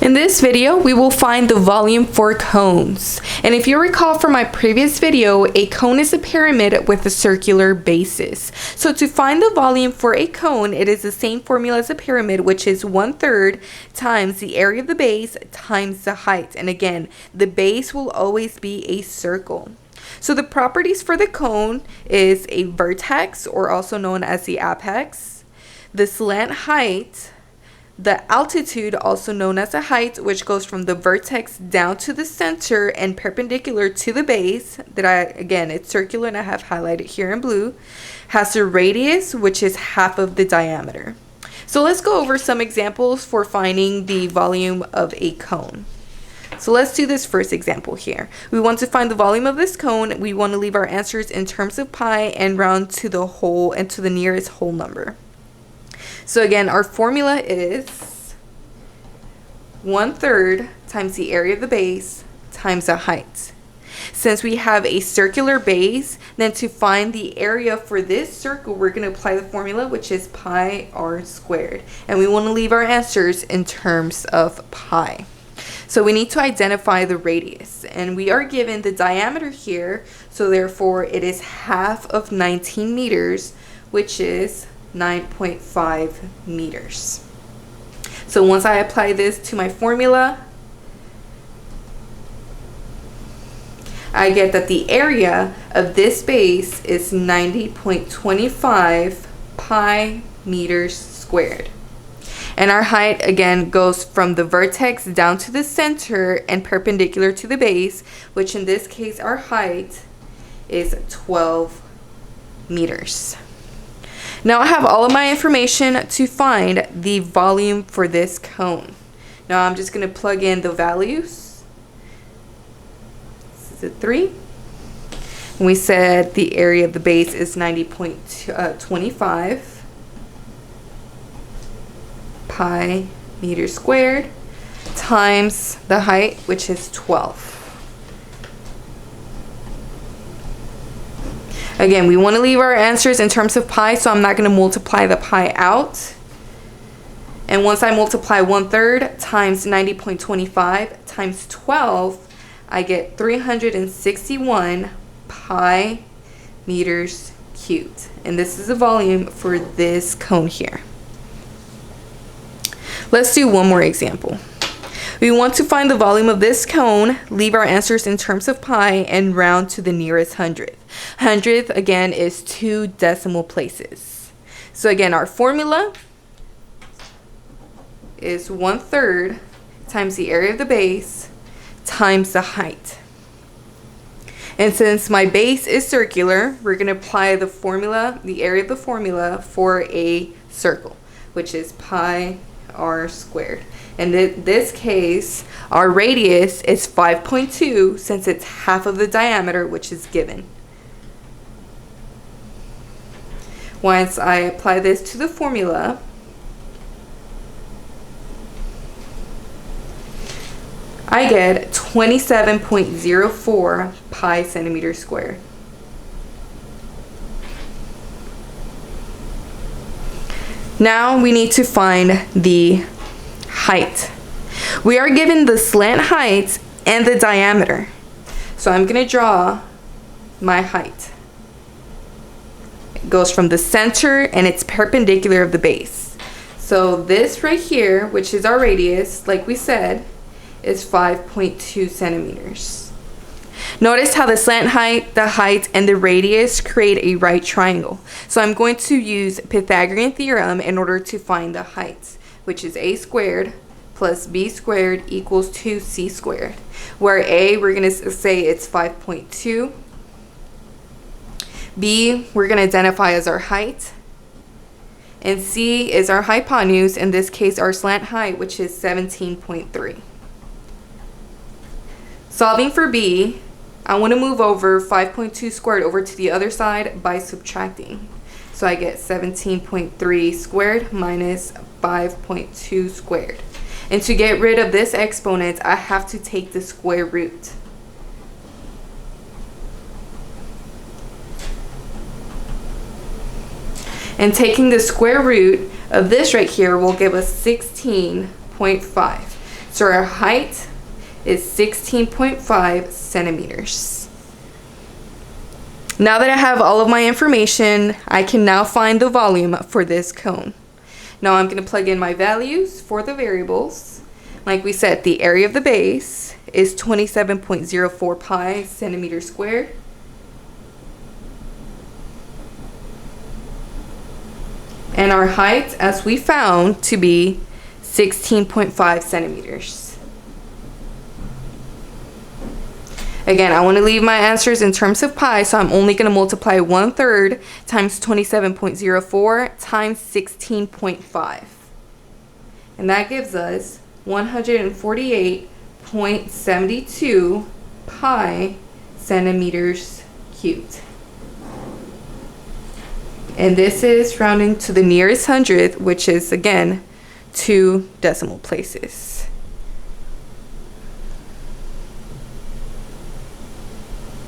In this video, we will find the volume for cones. And if you recall from my previous video, a cone is a pyramid with a circular basis. So to find the volume for a cone, it is the same formula as a pyramid, which is 1/3 times the area of the base times the height. And again, the base will always be a circle. So the properties for the cone is a vertex, or also known as the apex, the slant height, the altitude, also known as the height, which goes from the vertex down to the center and perpendicular to the base, again, it's circular and I have highlighted here in blue, has the radius, which is half of the diameter. So let's go over some examples for finding the volume of a cone. So let's do this first example here. We want to find the volume of this cone. We want to leave our answers in terms of pi and round to the whole and to the nearest whole number. So again, our formula is 1/3 times the area of the base times the height. Since we have a circular base, then to find the area for this circle, we're going to apply the formula, which is pi r squared. And we want to leave our answers in terms of pi. So we need to identify the radius. And we are given the diameter here, so therefore it is half of 19 meters, which is 9.5 meters. So once I apply this to my formula, I get that the area of this base is 90.25 pi meters squared. And our height again goes from the vertex down to the center and perpendicular to the base, which in this case our height is 12 meters. Now I have all of my information to find the volume for this cone. Now I'm just going to plug in the values. This is a 3. And we said the area of the base is 90.25 pi meters squared times the height, which is 12. Again, we want to leave our answers in terms of pi, so I'm not going to multiply the pi out. And once I multiply 1/3 times 90.25 times 12, I get 361 pi meters cubed. And this is the volume for this cone here. Let's do one more example. We want to find the volume of this cone, leave our answers in terms of pi, and round to the nearest hundredth. Hundredth, again, is 2 decimal places. So again, our formula is 1/3 times the area of the base times the height. And since my base is circular, we're going to apply the formula, the area of the formula for a circle, which is pi r squared. And in this case, our radius is 5.2 since it's half of the diameter, which is given. Once I apply this to the formula, I get 27.04 pi centimeters squared. Now we need to find the height. We are given the slant height and the diameter. So I'm going to draw my height. It goes from the center and it's perpendicular of the base. So this right here, which is our radius, like we said, is 5.2 centimeters. Notice how the slant height, the height, and the radius create a right triangle. So I'm going to use Pythagorean theorem in order to find the height, which is a squared plus b squared equals 2c squared. Where a, we're going to say it's 5.2. B, we're going to identify as our height. And c is our hypotenuse, in this case our slant height, which is 17.3. Solving for b, I want to move over 5.2 squared over to the other side by subtracting. So I get 17.3 squared minus 5.2 squared. And to get rid of this exponent, I have to take the square root. And taking the square root of this right here will give us 16.5. So our height is 16.5 centimeters. Now that I have all of my information, I can now find the volume for this cone. Now I'm going to plug in my values for the variables. Like we said, the area of the base is 27.04 pi centimeters squared. And our height, as we found, to be 16.5 centimeters. Again, I want to leave my answers in terms of pi, so I'm only going to multiply 1/3 times 27.04 times 16.5. And that gives us 148.72 pi centimeters cubed. And this is rounding to the nearest hundredth, which is, again, 2 decimal places.